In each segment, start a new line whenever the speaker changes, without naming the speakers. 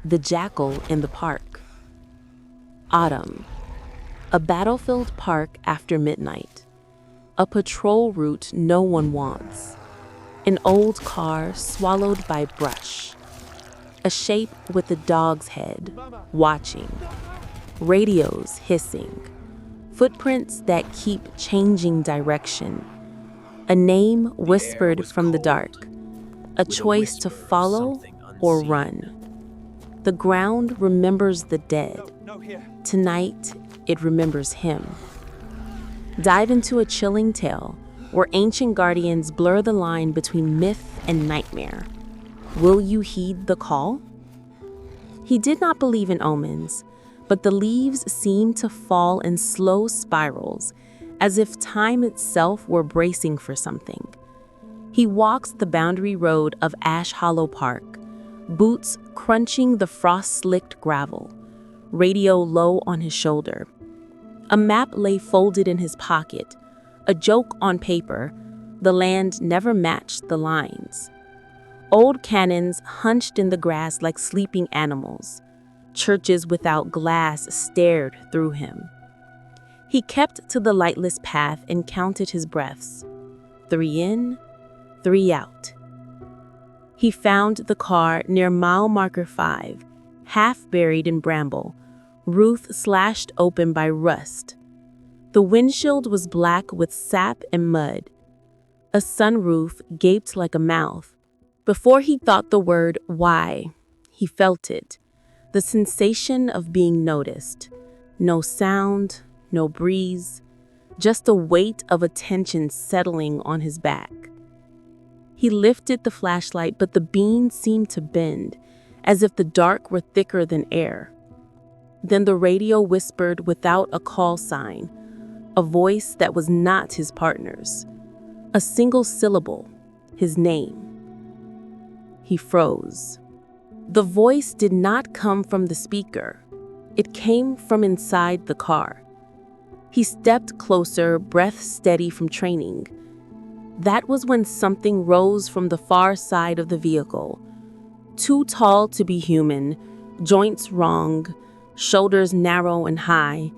The Jackal in the Park. Autumn. A battlefield park after midnight. A patrol route no one wants. An old car swallowed by brush. A shape with a dog's head, watching. Radios hissing. Footprints that keep changing direction. A name whispered from the dark. A choice to follow or run. The ground remembers the dead. Tonight, it remembers him. Dive into a chilling tale where ancient guardians blur the line between myth and nightmare. Will you heed the call? He did not believe in omens, but the leaves seemed to fall in slow spirals, as if time itself were bracing for something. He walks the boundary road of Ash Hollow Park, boots crunching the frost-slicked gravel, radio low on his shoulder. A map lay folded in his pocket, a joke on paper. The land never matched the lines. Old cannons hunched in the grass like sleeping animals. Churches without glass stared through him. He kept to the lightless path and counted his breaths. 3 in, 3 out. He found the car near mile marker 5, half buried in bramble, roof slashed open by rust. The windshield was black with sap and mud. A sunroof gaped like a mouth. Before he thought the word why, he felt it. The sensation of being noticed. No sound, no breeze, just a weight of attention settling on his back. He lifted the flashlight, but the beam seemed to bend, as if the dark were thicker than air. Then the radio whispered without a call sign, a voice that was not his partner's. A single syllable, his name. He froze. The voice did not come from the speaker. It came from inside the car. He stepped closer, breath steady from training. That was when something rose from the far side of the vehicle. Too tall to be human, joints wrong, shoulders narrow and high,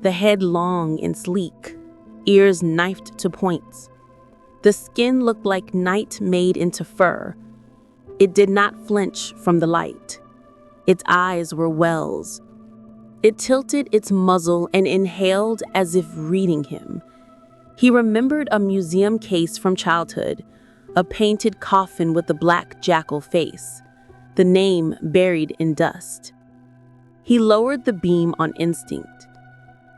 the head long and sleek, ears knifed to points. The skin looked like night made into fur. It did not flinch from the light. Its eyes were wells. It tilted its muzzle and inhaled as if reading him. He remembered a museum case from childhood, a painted coffin with a black jackal face, the name buried in dust. He lowered the beam on instinct.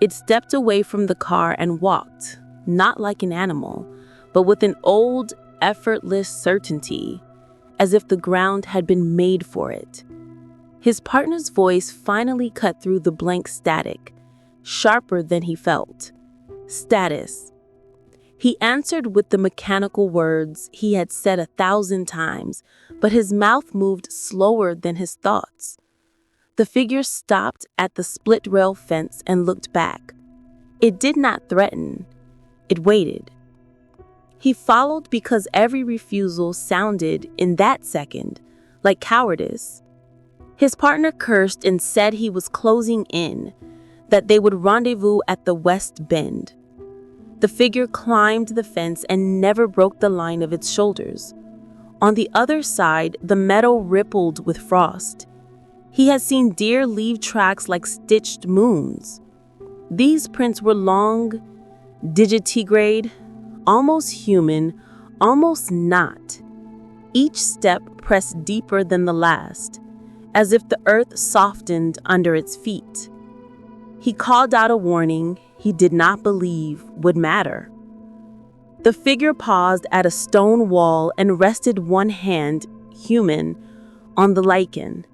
It stepped away from the car and walked, not like an animal, but with an old, effortless certainty, as if the ground had been made for it. His partner's voice finally cut through the blank static, sharper than he felt. Status. He answered with the mechanical words he had said 1,000 times, but his mouth moved slower than his thoughts. The figure stopped at the split rail fence and looked back. It did not threaten. It waited. He followed because every refusal sounded, in that second, like cowardice. His partner cursed and said he was closing in, that they would rendezvous at the West Bend. The figure climbed the fence and never broke the line of its shoulders. On the other side, the meadow rippled with frost. He had seen deer leave tracks like stitched moons. These prints were long, digitigrade, almost human, almost not. Each step pressed deeper than the last, as if the earth softened under its feet. He called out a warning he did not believe would matter. The figure paused at a stone wall and rested one hand, human, on the lichen.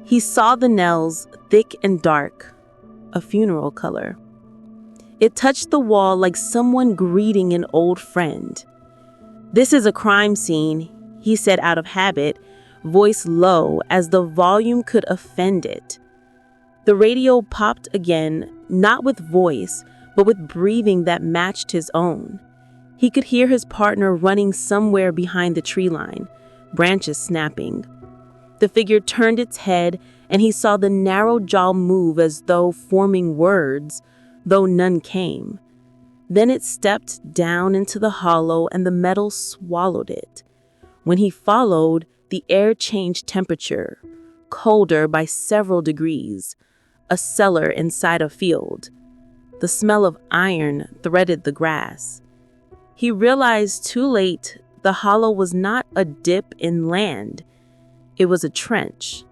He saw the nails, thick and dark, a funeral color. It touched the wall like someone greeting an old friend. "This is a crime scene," he said out of habit, voice low as the volume could offend it. The radio popped again, not with voice, but with breathing that matched his own. He could hear his partner running somewhere behind the tree line, branches snapping. The figure turned its head, and he saw the narrow jaw move as though forming words, though none came. Then it stepped down into the hollow, and the metal swallowed it. When he followed, the air changed temperature, colder by several degrees, a cellar inside a field. The smell of iron threaded the grass. He realized too late the hollow was not a dip in land. It was a trench.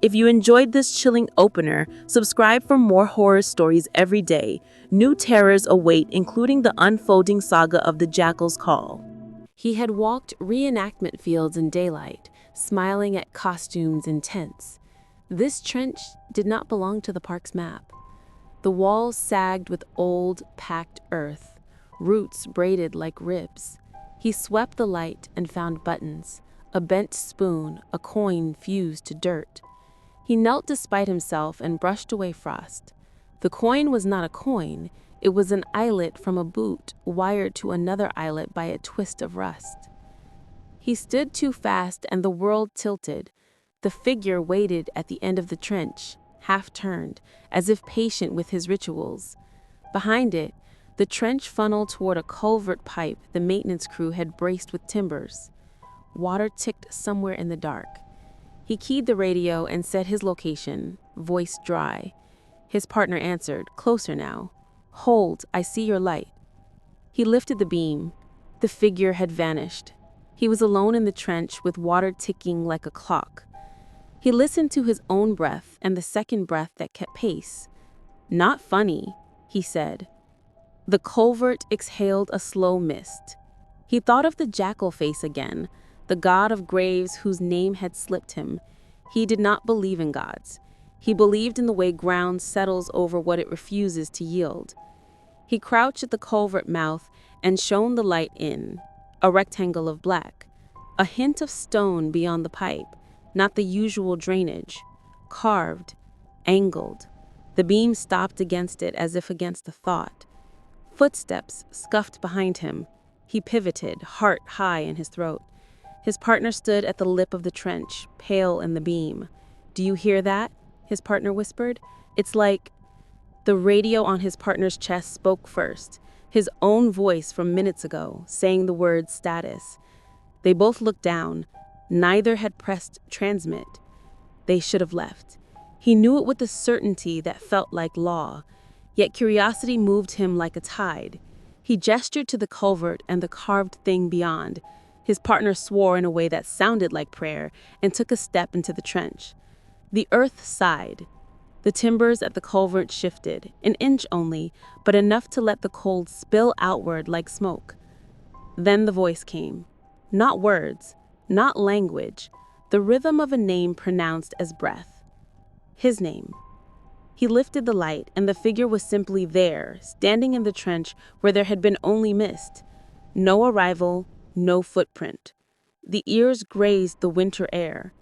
If you enjoyed this chilling opener, subscribe for more horror stories every day. New terrors await, including the unfolding saga of the Jackal's Call. He had walked reenactment fields in daylight, smiling at costumes in tents. This trench did not belong to the park's map. The walls sagged with old, packed earth, roots braided like ribs. He swept the light and found buttons, a bent spoon, a coin fused to dirt. He knelt despite himself and brushed away frost. The coin was not a coin, it was an eyelet from a boot wired to another eyelet by a twist of rust. He stood too fast and the world tilted. The figure waited at the end of the trench, half turned, as if patient with his rituals. Behind it, the trench funneled toward a culvert pipe the maintenance crew had braced with timbers. Water ticked somewhere in the dark. He keyed the radio and said his location, voice dry. His partner answered, closer now. Hold, I see your light. He lifted the beam. The figure had vanished. He was alone in the trench with water ticking like a clock. He listened to his own breath and the second breath that kept pace. Not funny, he said. The culvert exhaled a slow mist. He thought of the jackal face again, the god of graves whose name had slipped him. He did not believe in gods. He believed in the way ground settles over what it refuses to yield. He crouched at the culvert mouth and shone the light in, a rectangle of black, a hint of stone beyond the pipe, not the usual drainage, carved, angled. The beam stopped against it as if against a thought. Footsteps scuffed behind him. He pivoted, heart high in his throat. His partner stood at the lip of the trench, pale in the beam. "Do you hear that?" his partner whispered. "It's like..." The radio on his partner's chest spoke first, his own voice from minutes ago, saying the word status. They both looked down. Neither had pressed transmit. They should have left. He knew it with a certainty that felt like law, yet curiosity moved him like a tide. He gestured to the culvert and the carved thing beyond. His partner swore in a way that sounded like prayer and took a step into the trench. The earth sighed. The timbers at the culvert shifted, an inch only, but enough to let the cold spill outward like smoke. Then the voice came. Not words, not language, the rhythm of a name pronounced as breath. His name. He lifted the light, and the figure was simply there, standing in the trench where there had been only mist. No arrival, no footprint. The ears grazed the winter air.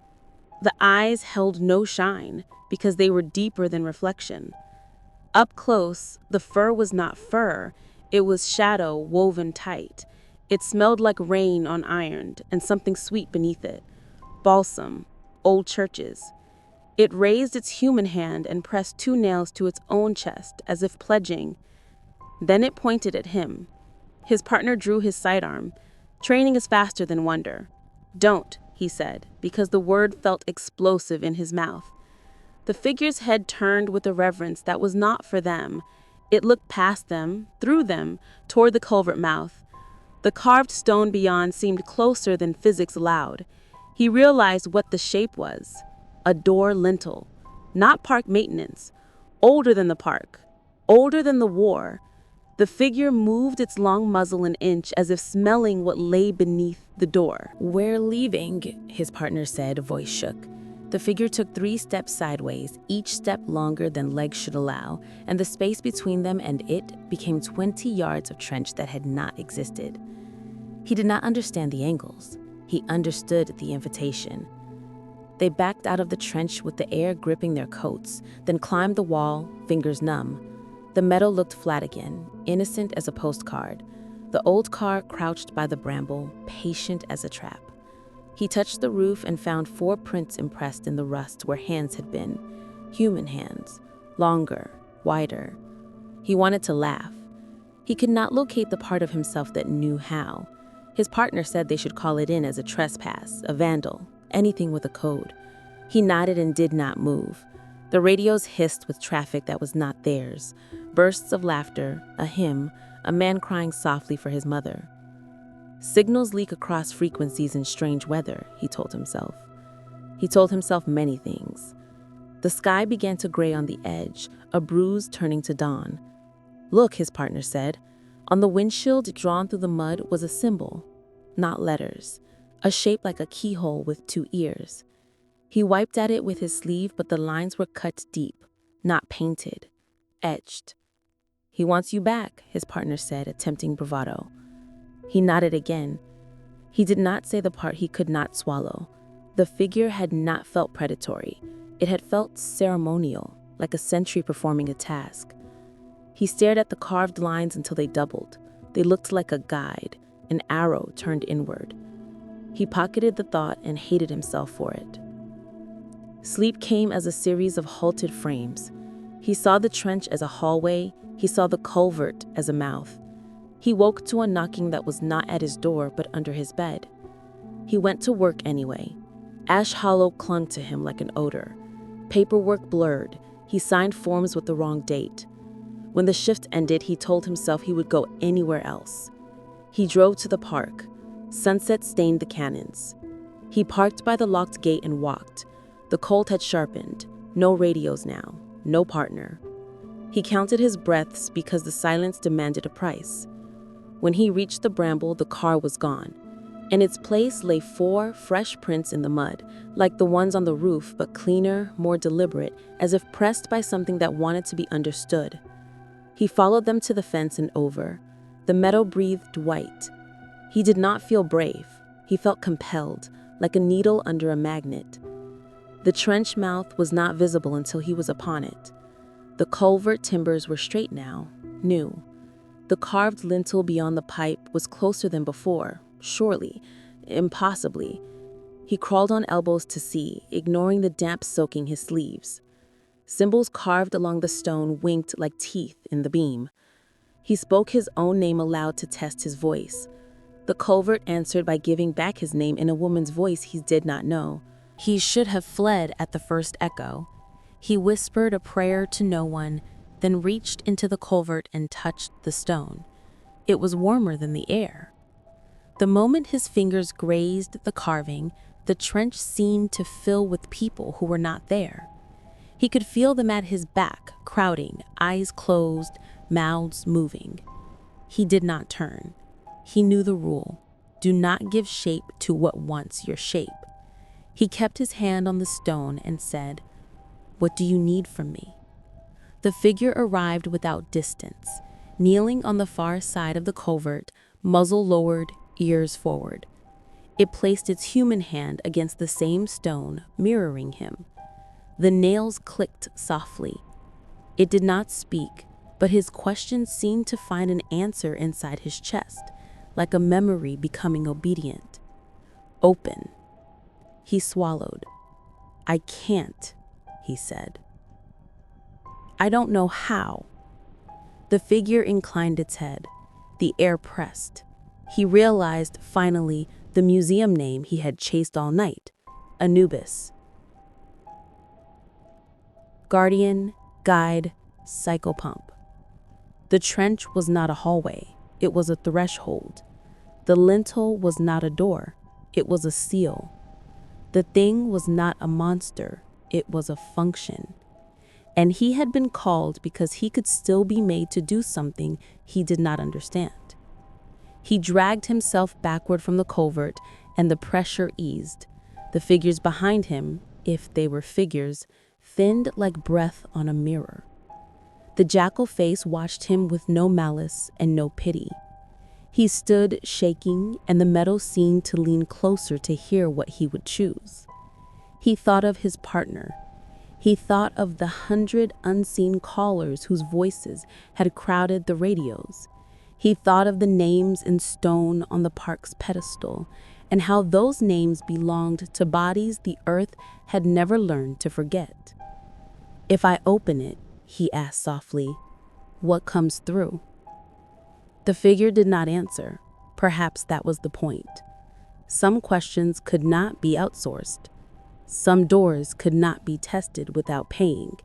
The eyes held no shine, because they were deeper than reflection. Up close, the fur was not fur, it was shadow woven tight. It smelled like rain unironed, and something sweet beneath it. Balsam, old churches. It raised its human hand and pressed 2 nails to its own chest, as if pledging. Then it pointed at him. His partner drew his sidearm. Training is faster than wonder. "Don't," he said, because the word felt explosive in his mouth. The figure's head turned with a reverence that was not for them. It looked past them, through them, toward the culvert mouth. The carved stone beyond seemed closer than physics allowed. He realized what the shape was. A door lintel. Not park maintenance. Older than the park. Older than the war. The figure moved its long muzzle an inch as if smelling what lay beneath the door. "We're leaving," his partner said, voice shook. The figure took 3 steps sideways, each step longer than legs should allow, and the space between them and it became 20 yards of trench that had not existed. He did not understand the angles. He understood the invitation. They backed out of the trench with the air gripping their coats, then climbed the wall, fingers numb. The metal looked flat again, innocent as a postcard. The old car crouched by the bramble, patient as a trap. He touched the roof and found 4 prints impressed in the rust where hands had been. Human hands, longer, wider. He wanted to laugh. He could not locate the part of himself that knew how. His partner said they should call it in as a trespass, a vandal, anything with a code. He nodded and did not move. The radios hissed with traffic that was not theirs. Bursts of laughter, a hymn, a man crying softly for his mother. Signals leak across frequencies in strange weather, he told himself. He told himself many things. The sky began to gray on the edge, a bruise turning to dawn. Look, his partner said. On the windshield drawn through the mud was a symbol, not letters, a shape like a keyhole with 2 ears. He wiped at it with his sleeve, but the lines were cut deep, not painted, etched. He wants you back, his partner said, attempting bravado. He nodded again. He did not say the part he could not swallow. The figure had not felt predatory. It had felt ceremonial, like a sentry performing a task. He stared at the carved lines until they doubled. They looked like a guide, an arrow turned inward. He pocketed the thought and hated himself for it. Sleep came as a series of halted frames. He saw the trench as a hallway. He saw the culvert as a mouth. He woke to a knocking that was not at his door but under his bed. He went to work anyway. Ash Hollow clung to him like an odor. Paperwork blurred. He signed forms with the wrong date. When the shift ended, he told himself he would go anywhere else. He drove to the park. Sunset stained the canyons. He parked by the locked gate and walked. The cold had sharpened. No radios now. No partner. He counted his breaths because the silence demanded a price. When he reached the bramble, the car was gone. In its place lay 4 fresh prints in the mud, like the ones on the roof, but cleaner, more deliberate, as if pressed by something that wanted to be understood. He followed them to the fence and over. The meadow breathed white. He did not feel brave. He felt compelled, like a needle under a magnet. The trench mouth was not visible until he was upon it. The culvert timbers were straight now, new. The carved lintel beyond the pipe was closer than before, surely, impossibly. He crawled on elbows to see, ignoring the damp soaking his sleeves. Symbols carved along the stone winked like teeth in the beam. He spoke his own name aloud to test his voice. The culvert answered by giving back his name in a woman's voice he did not know. He should have fled at the first echo. He whispered a prayer to no one, then reached into the culvert and touched the stone. It was warmer than the air. The moment his fingers grazed the carving, the trench seemed to fill with people who were not there. He could feel them at his back, crowding, eyes closed, mouths moving. He did not turn. He knew the rule. Do not give shape to what wants your shape. He kept his hand on the stone and said, "What do you need from me?" The figure arrived without distance, kneeling on the far side of the culvert, muzzle lowered, ears forward. It placed its human hand against the same stone, mirroring him. The nails clicked softly. It did not speak, but his question seemed to find an answer inside his chest, like a memory becoming obedient. Open. He swallowed. "I can't," he said. "I don't know how." The figure inclined its head. The air pressed. He realized, finally, the museum name he had chased all night, Anubis. Guardian, guide, psychopump. The trench was not a hallway. It was a threshold. The lintel was not a door. It was a seal. The thing was not a monster. It was a function. And he had been called because he could still be made to do something he did not understand. He dragged himself backward from the culvert, and the pressure eased. The figures behind him, if they were figures, thinned like breath on a mirror. The jackal face watched him with no malice and no pity. He stood shaking, and the meadow seemed to lean closer to hear what he would choose. He thought of his partner. He thought of the 100 unseen callers whose voices had crowded the radios. He thought of the names in stone on the park's pedestal, and how those names belonged to bodies the earth had never learned to forget. "If I open it," he asked softly, "what comes through?" The figure did not answer. Perhaps that was the point. Some questions could not be outsourced. Some doors could not be tested without paying.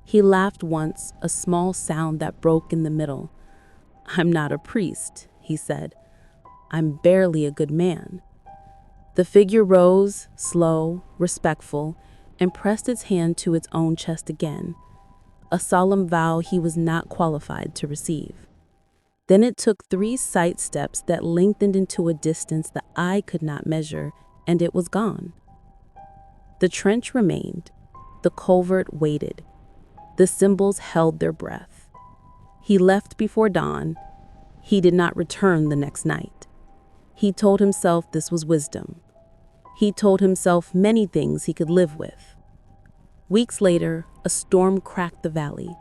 He laughed once, a small sound that broke in the middle. "I'm not a priest," he said. "I'm barely a good man." The figure rose, slow, respectful, and pressed its hand to its own chest again, a solemn vow he was not qualified to receive. Then it took 3 side steps that lengthened into a distance the eye could not measure, and it was gone. The trench remained. The culvert waited. The symbols held their breath. He left before dawn. He did not return the next night. He told himself this was wisdom. He told himself many things he could live with. Weeks later, a storm cracked the valley.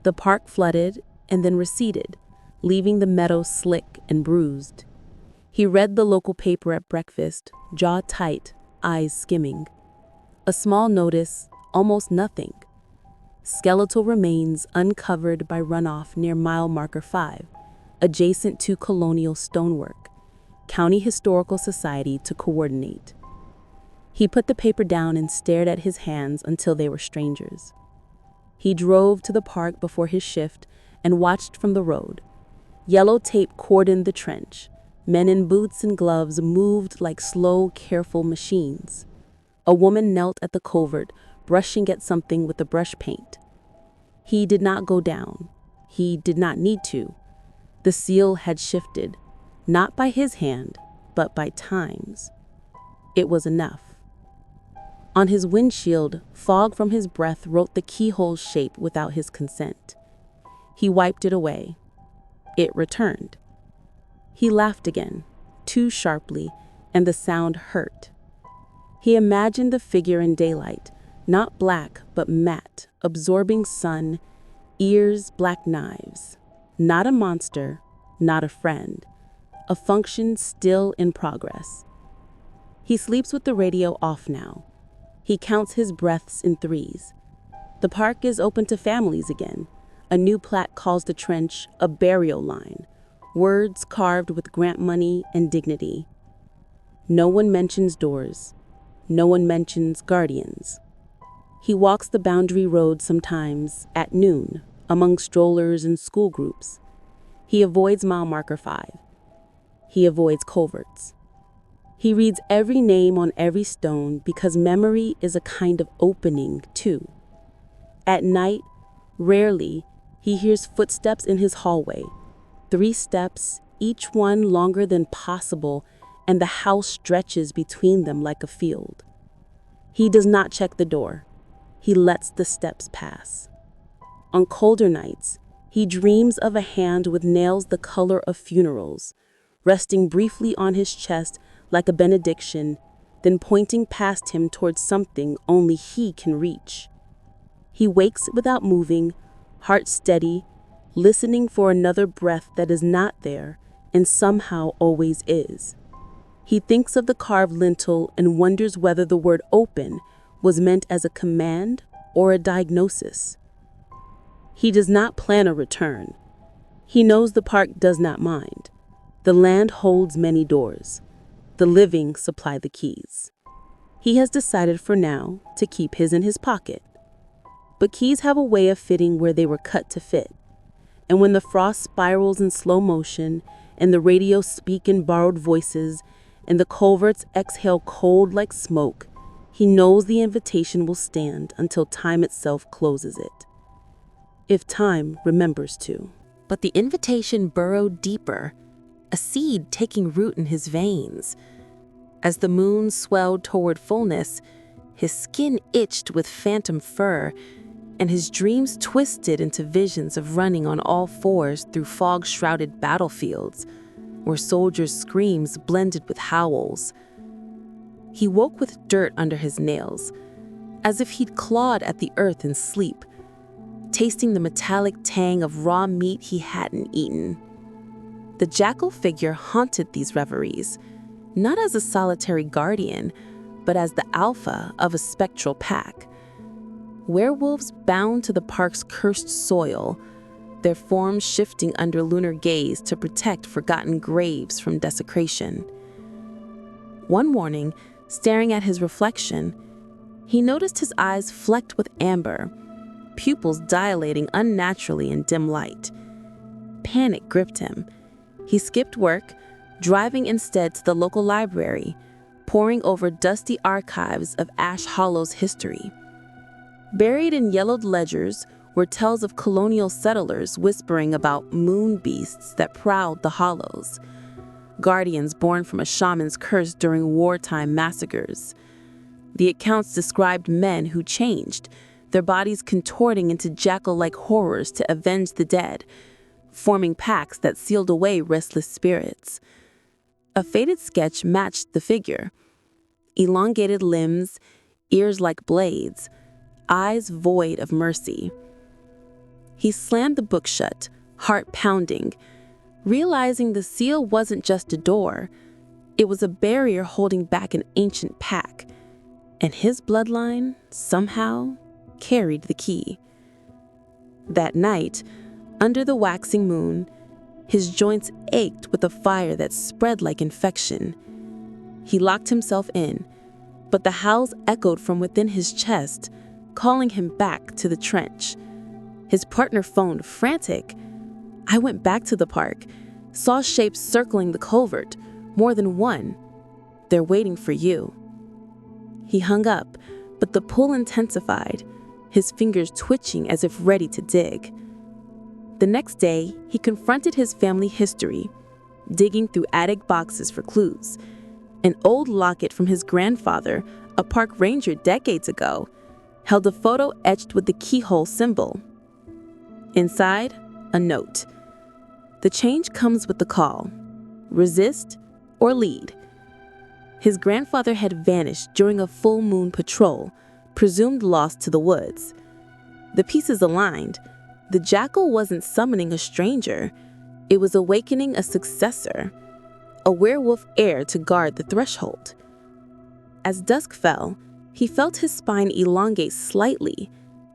The park flooded and then receded, leaving the meadow slick and bruised. He read the local paper at breakfast, jaw tight, eyes skimming. A small notice, almost nothing. Skeletal remains uncovered by runoff near mile marker 5, adjacent to colonial stonework. County Historical Society to coordinate. He put the paper down and stared at his hands until they were strangers. He drove to the park before his shift and watched from the road. Yellow tape cordoned the trench. Men in boots and gloves moved like slow, careful machines. A woman knelt at the culvert, brushing at something with a brush paint. He did not go down. He did not need to. The seal had shifted, not by his hand, but by time's. It was enough. On his windshield, fog from his breath wrote the keyhole's shape without his consent. He wiped it away. It returned. He laughed again, too sharply, and the sound hurt. He imagined the figure in daylight, not black but matte, absorbing sun, ears black knives. Not a monster, not a friend. A function still in progress. He sleeps with the radio off now. He counts his breaths in 3s. The park is open to families again. A new plaque calls the trench a burial line. Words carved with grant money and dignity. No one mentions doors. No one mentions guardians. He walks the boundary road sometimes at noon, among strollers and school groups. He avoids mile marker 5. He avoids culverts. He reads every name on every stone because memory is a kind of opening, too. At night, rarely, he hears footsteps in his hallway. 3 steps, each one longer than possible, and the house stretches between them like a field. He does not check the door. He lets the steps pass. On colder nights, he dreams of a hand with nails the color of funerals, resting briefly on his chest like a benediction, then pointing past him towards something only he can reach. He wakes without moving, heart steady, listening for another breath that is not there and somehow always is. He thinks of the carved lintel and wonders whether the word open was meant as a command or a diagnosis. He does not plan a return. He knows the park does not mind. The land holds many doors. The living supply the keys. He has decided for now to keep his in his pocket. But keys have a way of fitting where they were cut to fit. And when the frost spirals in slow motion, and the radios speak in borrowed voices, and the culverts exhale cold like smoke, he knows the invitation will stand until time itself closes it. If time remembers to. But the invitation burrowed deeper, a seed taking root in his veins. As the moon swelled toward fullness, his skin itched with phantom fur, and his dreams twisted into visions of running on all fours through fog-shrouded battlefields, where soldiers' screams blended with howls. He woke with dirt under his nails, as if he'd clawed at the earth in sleep, tasting the metallic tang of raw meat he hadn't eaten. The jackal figure haunted these reveries, not as a solitary guardian, but as the alpha of a spectral pack. Werewolves bound to the park's cursed soil, their forms shifting under lunar gaze to protect forgotten graves from desecration. One morning, staring at his reflection, he noticed his eyes flecked with amber, pupils dilating unnaturally in dim light. Panic gripped him. He skipped work, driving instead to the local library, poring over dusty archives of Ash Hollow's history. Buried in yellowed ledgers were tales of colonial settlers whispering about moon beasts that prowled the hollows, guardians born from a shaman's curse during wartime massacres. The accounts described men who changed, their bodies contorting into jackal-like horrors to avenge the dead, forming packs that sealed away restless spirits. A faded sketch matched the figure. Elongated limbs, ears like blades, eyes void of mercy. He slammed the book shut, heart pounding, realizing the seal wasn't just a door. It was a barrier holding back an ancient pack, and his bloodline, somehow, carried the key. That night, under the waxing moon, his joints ached with a fire that spread like infection. He locked himself in, but the howls echoed from within his chest, calling him back to the trench. His partner phoned, frantic. I went back to the park, saw shapes circling the culvert, more than one. They're waiting for you. He hung up, but the pull intensified, his fingers twitching as if ready to dig. The next day, he confronted his family history, digging through attic boxes for clues. An old locket from his grandfather, a park ranger decades ago, held a photo etched with the keyhole symbol. Inside, a note. The change comes with the call. Resist or lead. His grandfather had vanished during a full moon patrol, presumed lost to the woods. The pieces aligned. The jackal wasn't summoning a stranger. It was awakening a successor, a werewolf heir to guard the threshold. As dusk fell, he felt his spine elongate slightly,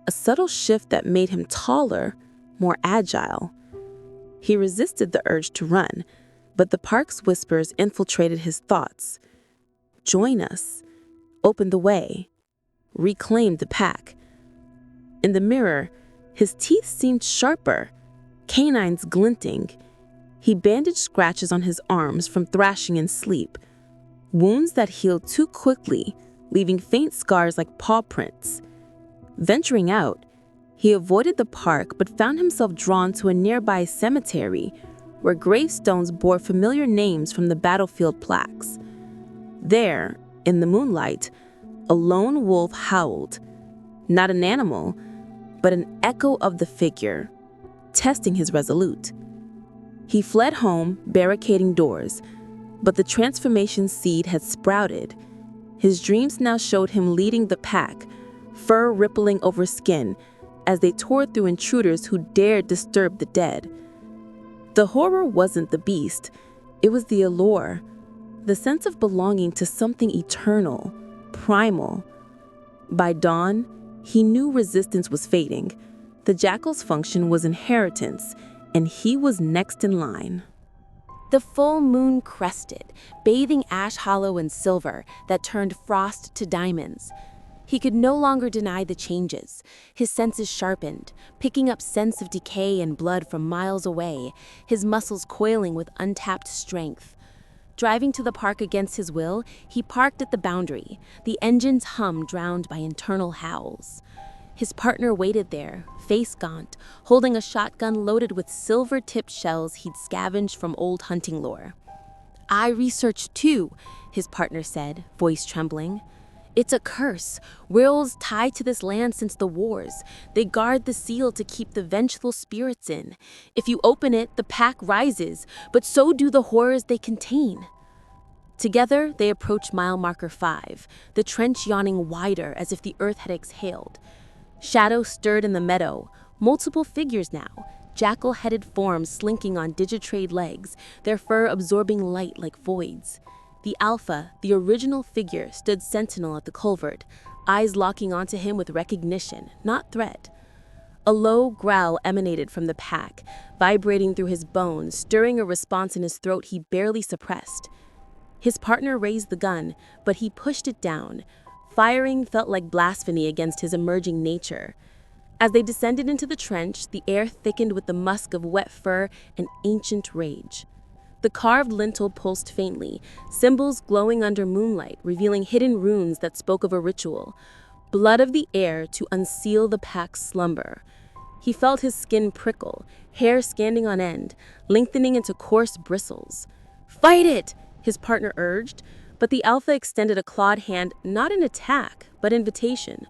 a subtle shift that made him taller, more agile. He resisted the urge to run, but the park's whispers infiltrated his thoughts. Join us, open the way, reclaim the pack. In the mirror, his teeth seemed sharper, canines glinting. He bandaged scratches on his arms from thrashing in sleep, wounds that healed too quickly, leaving faint scars like paw prints. Venturing out, he avoided the park but found himself drawn to a nearby cemetery where gravestones bore familiar names from the battlefield plaques. There, in the moonlight, a lone wolf howled, not an animal, but an echo of the figure, testing his resolute. He fled home, barricading doors, but the transformation seed had sprouted. His dreams now showed him leading the pack, fur rippling over skin, as they tore through intruders who dared disturb the dead. The horror wasn't the beast, it was the allure, the sense of belonging to something eternal, primal. By dawn, he knew resistance was fading. The jackal's function was inheritance, and he was next in line.
The full moon crested, bathing Ash Hollow in silver that turned frost to diamonds. He could no longer deny the changes. His senses sharpened, picking up scents of decay and blood from miles away, his muscles coiling with untapped strength. Driving to the park against his will, he parked at the boundary, the engine's hum drowned by internal howls. His partner waited there, face gaunt, holding a shotgun loaded with silver-tipped shells he'd scavenged from old hunting lore. "I researched too," his partner said, voice trembling. "It's a curse. Werewolves tied to this land since the wars. They guard the seal to keep the vengeful spirits in. If you open it, the pack rises, but so do the horrors they contain." Together, they approached mile marker 5, the trench yawning wider as if the earth had exhaled. Shadows stirred in the meadow, multiple figures now, jackal-headed forms slinking on digitrade legs, their fur absorbing light like voids. The Alpha, the original figure, stood sentinel at the culvert, eyes locking onto him with recognition, not threat. A low growl emanated from the pack, vibrating through his bones, stirring a response in his throat he barely suppressed. His partner raised the gun, but he pushed it down. Firing felt like blasphemy against his emerging nature. As they descended into the trench, the air thickened with the musk of wet fur and ancient rage. The carved lintel pulsed faintly, symbols glowing under moonlight, revealing hidden runes that spoke of a ritual. Blood of the air to unseal the pack's slumber. He felt his skin prickle, hair standing on end, lengthening into coarse bristles. "Fight it!" his partner urged, but the Alpha extended a clawed hand, not in attack, but invitation.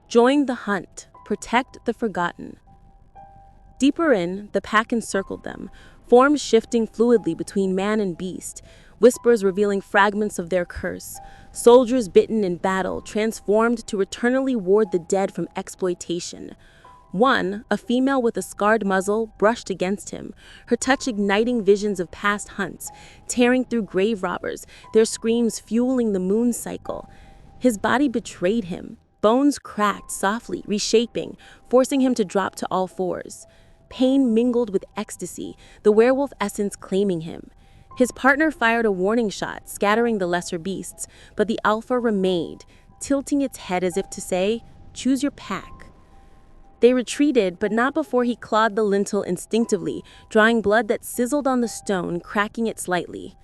Join the hunt. Protect the forgotten. Deeper in, the pack encircled them, forms shifting fluidly between man and beast, whispers revealing fragments of their curse, soldiers bitten in battle, transformed to eternally ward the dead from exploitation. One, a female with a scarred muzzle, brushed against him, her touch igniting visions of past hunts, tearing through grave robbers, their screams fueling the moon cycle. His body betrayed him. Bones cracked softly, reshaping, forcing him to drop to all fours. Pain mingled with ecstasy, the werewolf essence claiming him. His partner fired a warning shot, scattering the lesser beasts, but the Alpha remained, tilting its head as if to say, "Choose your pack." They retreated, but not before he clawed the lintel instinctively, drawing blood that sizzled on the stone, cracking it slightly.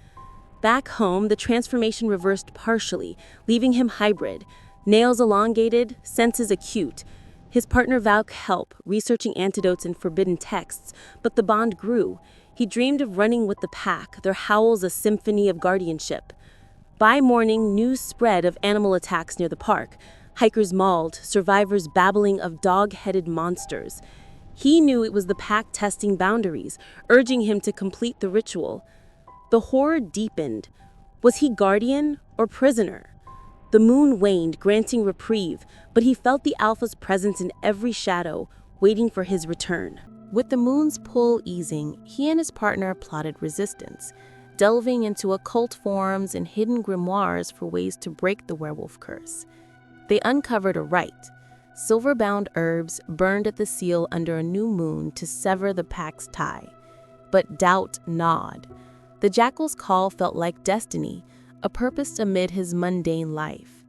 Back home, the transformation reversed partially, leaving him hybrid. Nails elongated, senses acute. His partner vowed help, researching antidotes and forbidden texts, but the bond grew. He dreamed of running with the pack, their howls a symphony of guardianship. By morning, news spread of animal attacks near the park. Hikers mauled, survivors babbling of dog-headed monsters. He knew it was the pack testing boundaries, urging him to complete the ritual. The horror deepened. Was he guardian or prisoner? The moon waned, granting reprieve, but he felt the Alpha's presence in every shadow, waiting for his return. With the moon's pull easing, he and his partner plotted resistance, delving into occult forms and hidden grimoires for ways to break the werewolf curse. They uncovered a rite, silver-bound herbs burned at the seal under a new moon to sever the pack's tie. But doubt gnawed. The Jackal's call felt like destiny, a purpose amid his mundane life.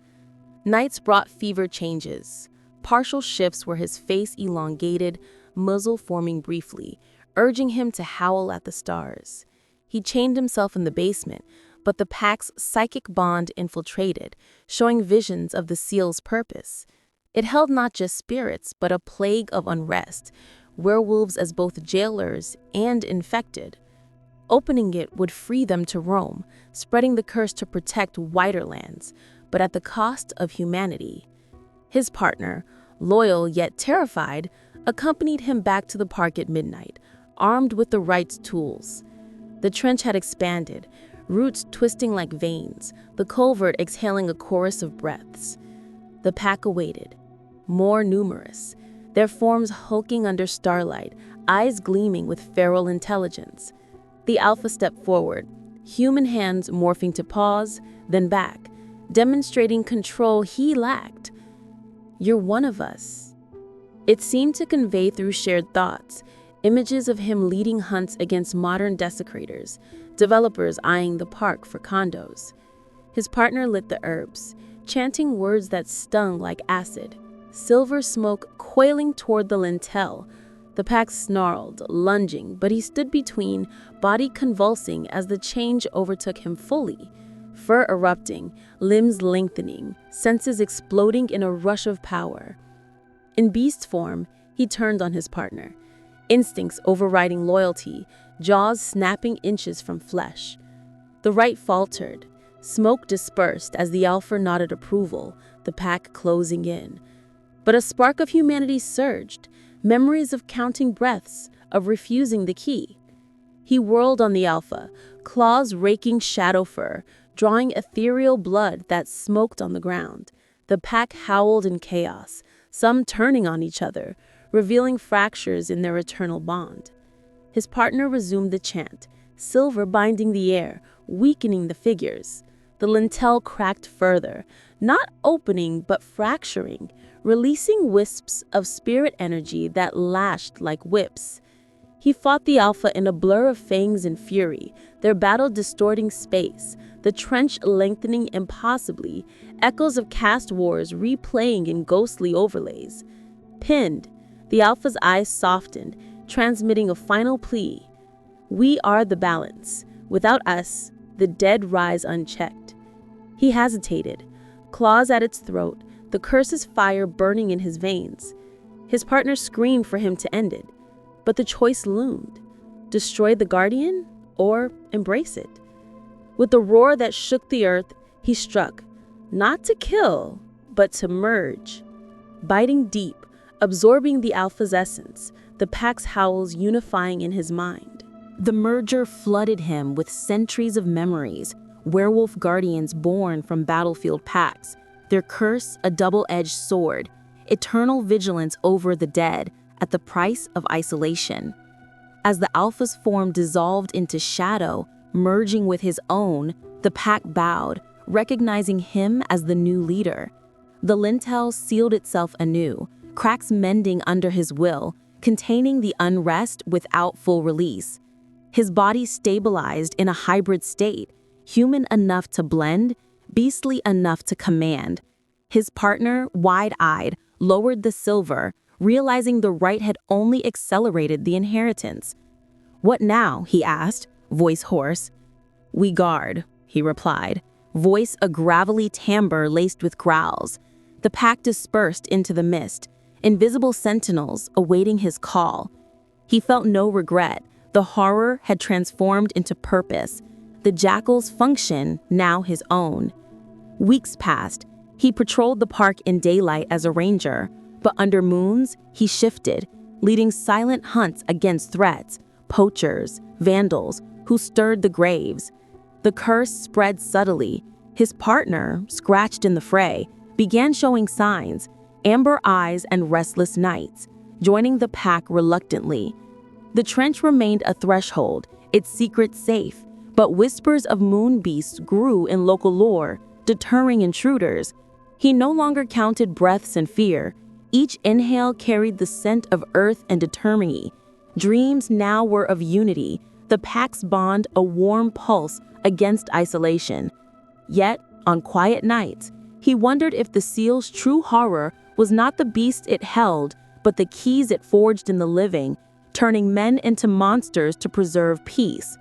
Nights brought fever changes, partial shifts where his face elongated, muzzle forming briefly, urging him to howl at the stars. He chained himself in the basement, but the pack's psychic bond infiltrated, showing visions of the seal's purpose. It held not just spirits, but a plague of unrest, werewolves as both jailers and infected. Opening it would free them to roam, spreading the curse to protect wider lands, but at the cost of humanity. His partner, loyal yet terrified, accompanied him back to the park at midnight, armed with the right tools. The trench had expanded, roots twisting like veins, the culvert exhaling a chorus of breaths. The pack awaited, more numerous, their forms hulking under starlight, eyes gleaming with feral intelligence. The Alpha stepped forward, human hands morphing to paws, then back, demonstrating control he lacked. "You're one of us." It seemed to convey through shared thoughts, images of him leading hunts against modern desecrators, developers eyeing the park for condos. His partner lit the herbs, chanting words that stung like acid, silver smoke coiling toward the lintel. The pack snarled, lunging, but he stood between, body convulsing as the change overtook him fully. Fur erupting, limbs lengthening, senses exploding in a rush of power. In beast form, he turned on his partner, instincts overriding loyalty, jaws snapping inches from flesh. The right faltered. Smoke dispersed as the Alpha nodded approval, the pack closing in. But a spark of humanity surged, memories of counting breaths, of refusing the key. He whirled on the Alpha, claws raking shadow fur, drawing ethereal blood that smoked on the ground. The pack howled in chaos, some turning on each other, revealing fractures in their eternal bond. His partner resumed the chant, silver binding the air, weakening the figures. The lintel cracked further, not opening but fracturing, releasing wisps of spirit energy that lashed like whips. He fought the Alpha in a blur of fangs and fury, their battle distorting space, the trench lengthening impossibly, echoes of caste wars replaying in ghostly overlays. Pinned, the Alpha's eyes softened, transmitting a final plea. We are the balance. Without us, the dead rise unchecked. He hesitated, claws at its throat, the curse's fire burning in his veins. His partner screamed for him to end it, but the choice loomed. Destroy the Guardian or embrace it. With a roar that shook the earth, he struck, not to kill, but to merge. Biting deep, absorbing the Alpha's essence, the pack's howls unifying in his mind. The merger flooded him with centuries of memories, werewolf guardians born from battlefield packs, their curse a double-edged sword, eternal vigilance over the dead at the price of isolation. As the Alpha's form dissolved into shadow, merging with his own, the pack bowed, recognizing him as the new leader. The lintel sealed itself anew, cracks mending under his will, containing the unrest without full release. His body stabilized in a hybrid state, human enough to blend, beastly enough to command. His partner, wide-eyed, lowered the silver, realizing the rite had only accelerated the inheritance. "What now?" he asked, voice hoarse. "We guard," he replied, voice a gravelly timbre laced with growls. The pack dispersed into the mist, invisible sentinels awaiting his call. He felt no regret. The horror had transformed into purpose, the Jackal's function now his own. Weeks passed. He patrolled the park in daylight as a ranger, but under moons, he shifted, leading silent hunts against threats, poachers, vandals, who stirred the graves. The curse spread subtly. His partner, scratched in the fray, began showing signs, amber eyes and restless nights, joining the pack reluctantly. The trench remained a threshold, its secret safe, but whispers of moon beasts grew in local lore, deterring intruders. He no longer counted breaths in fear. Each inhale carried the scent of earth and eternity. Dreams now were of unity, the pack's bond a warm pulse against isolation. Yet, on quiet nights, he wondered if the seal's true horror was not the beast it held, but the keys it forged in the living, turning men into monsters to preserve peace.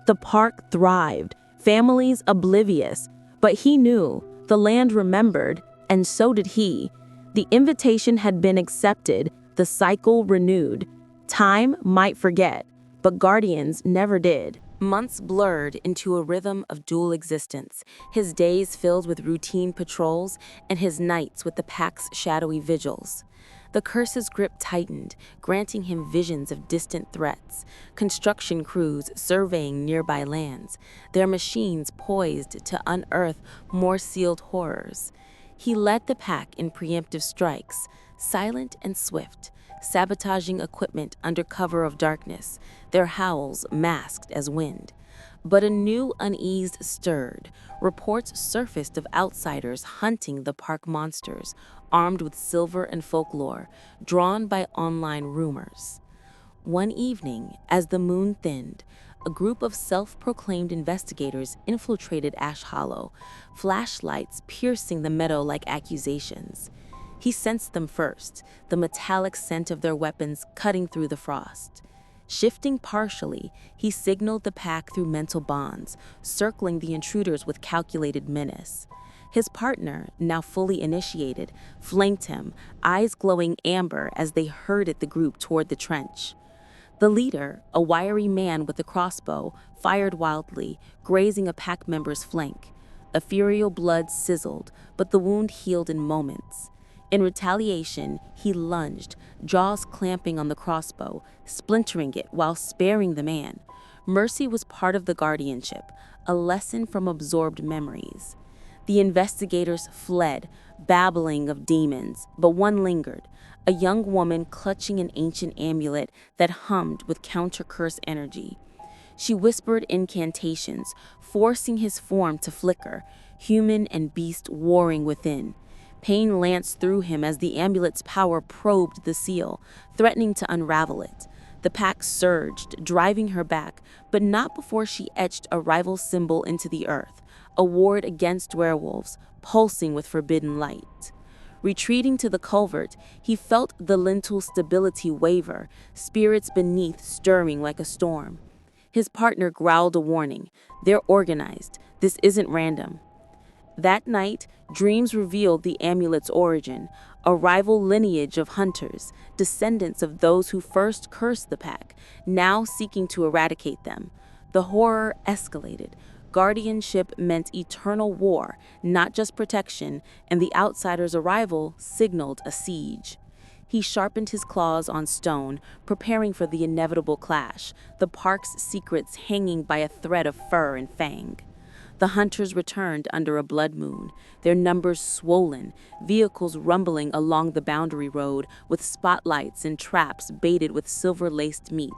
The park thrived, families oblivious, but he knew, the land remembered, and so did he. The invitation had been accepted, the cycle renewed. Time might forget, but guardians never did. Months blurred into a rhythm of dual existence, his days filled with routine patrols and his nights with the pack's shadowy vigils. The curse's grip tightened, granting him visions of distant threats, construction crews surveying nearby lands, their machines poised to unearth more sealed horrors. He led the pack in preemptive strikes, silent and swift, sabotaging equipment under cover of darkness, their howls masked as wind. But a new unease stirred. Reports surfaced of outsiders hunting the park monsters, armed with silver and folklore, drawn by online rumors. One evening, as the moon thinned, a group of self-proclaimed investigators infiltrated Ash Hollow, flashlights piercing the meadow like accusations. He sensed them first, the metallic scent of their weapons cutting through the frost. Shifting partially, he signaled the pack through mental bonds, circling the intruders with calculated menace. His partner, now fully initiated, flanked him, eyes glowing amber as they herded the group toward the trench. The leader, a wiry man with a crossbow, fired wildly, grazing a pack member's flank. Ethereal blood sizzled, but the wound healed in moments. In retaliation, he lunged, jaws clamping on the crossbow, splintering it while sparing the man. Mercy was part of the guardianship, a lesson from absorbed memories. The investigators fled, babbling of demons, but one lingered, a young woman clutching an ancient amulet that hummed with counter-curse energy. She whispered incantations, forcing his form to flicker, human and beast warring within. Pain lanced through him as the amulet's power probed the seal, threatening to unravel it. The pack surged, driving her back, but not before she etched a rival symbol into the earth, a ward against werewolves, pulsing with forbidden light. Retreating to the culvert, he felt the lintle's stability waver, spirits beneath stirring like a storm. His partner growled a warning. They're organized. This isn't random. That night, dreams revealed the amulet's origin, a rival lineage of hunters, descendants of those who first cursed the pack, now seeking to eradicate them. The horror escalated. Guardianship meant eternal war, not just protection, and the outsider's arrival signaled a siege. He sharpened his claws on stone, preparing for the inevitable clash, the park's secrets hanging by a thread of fur and fang. The hunters returned under a blood moon, their numbers swollen, vehicles rumbling along the boundary road with spotlights and traps baited with silver-laced meat.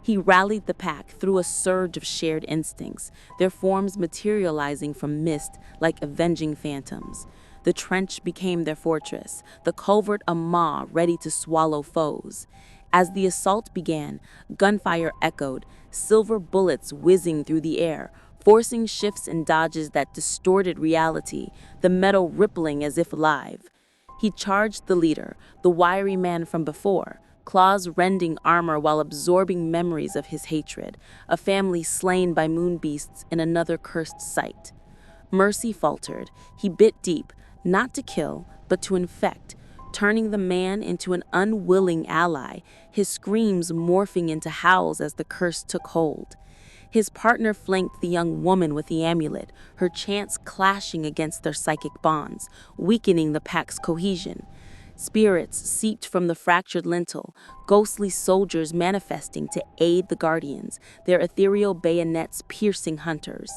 He rallied the pack through a surge of shared instincts, their forms materializing from mist like avenging phantoms. The trench became their fortress, the culvert a maw ready to swallow foes. As the assault began, gunfire echoed, silver bullets whizzing through the air, forcing shifts and dodges that distorted reality, the metal rippling as if alive. He charged the leader, the wiry man from before, claws rending armor while absorbing memories of his hatred, a family slain by moon beasts in another cursed site. Mercy faltered. He bit deep, not to kill, but to infect, turning the man into an unwilling ally, his screams morphing into howls as the curse took hold. His partner flanked the young woman with the amulet, her chants clashing against their psychic bonds, weakening the pack's cohesion. Spirits seeped from the fractured lintel, ghostly soldiers manifesting to aid the guardians, their ethereal bayonets piercing hunters.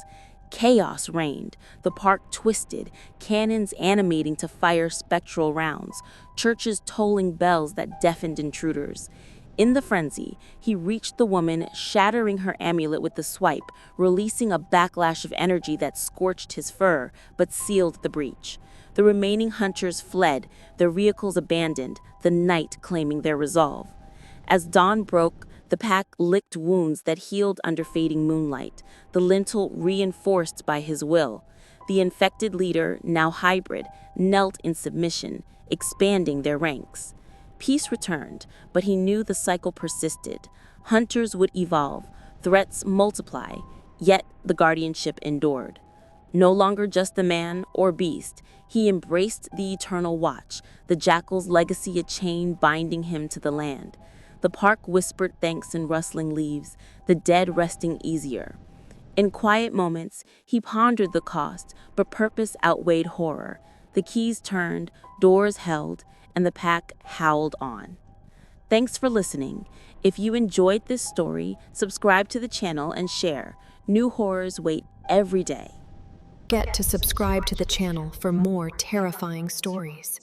Chaos reigned, the park twisted, cannons animating to fire spectral rounds, churches tolling bells that deafened intruders. In the frenzy, he reached the woman, shattering her amulet with the swipe, releasing a backlash of energy that scorched his fur but sealed the breach. The remaining hunters fled, their vehicles abandoned, the night claiming their resolve. As dawn broke, the pack licked wounds that healed under fading moonlight, the lintel reinforced by his will. The infected leader, now hybrid, knelt in submission, expanding their ranks. Peace returned, but he knew the cycle persisted. Hunters would evolve, threats multiply, yet the guardianship endured. No longer just the man or beast, he embraced the eternal watch, the jackal's legacy a chain binding him to the land. The park whispered thanks in rustling leaves, the dead resting easier. In quiet moments, he pondered the cost, but purpose outweighed horror. The keys turned, doors held, and the pack howled on. Thanks for listening. If you enjoyed this story, subscribe to the channel and share. New horrors wait every day.
Get to subscribe to the channel for more terrifying stories.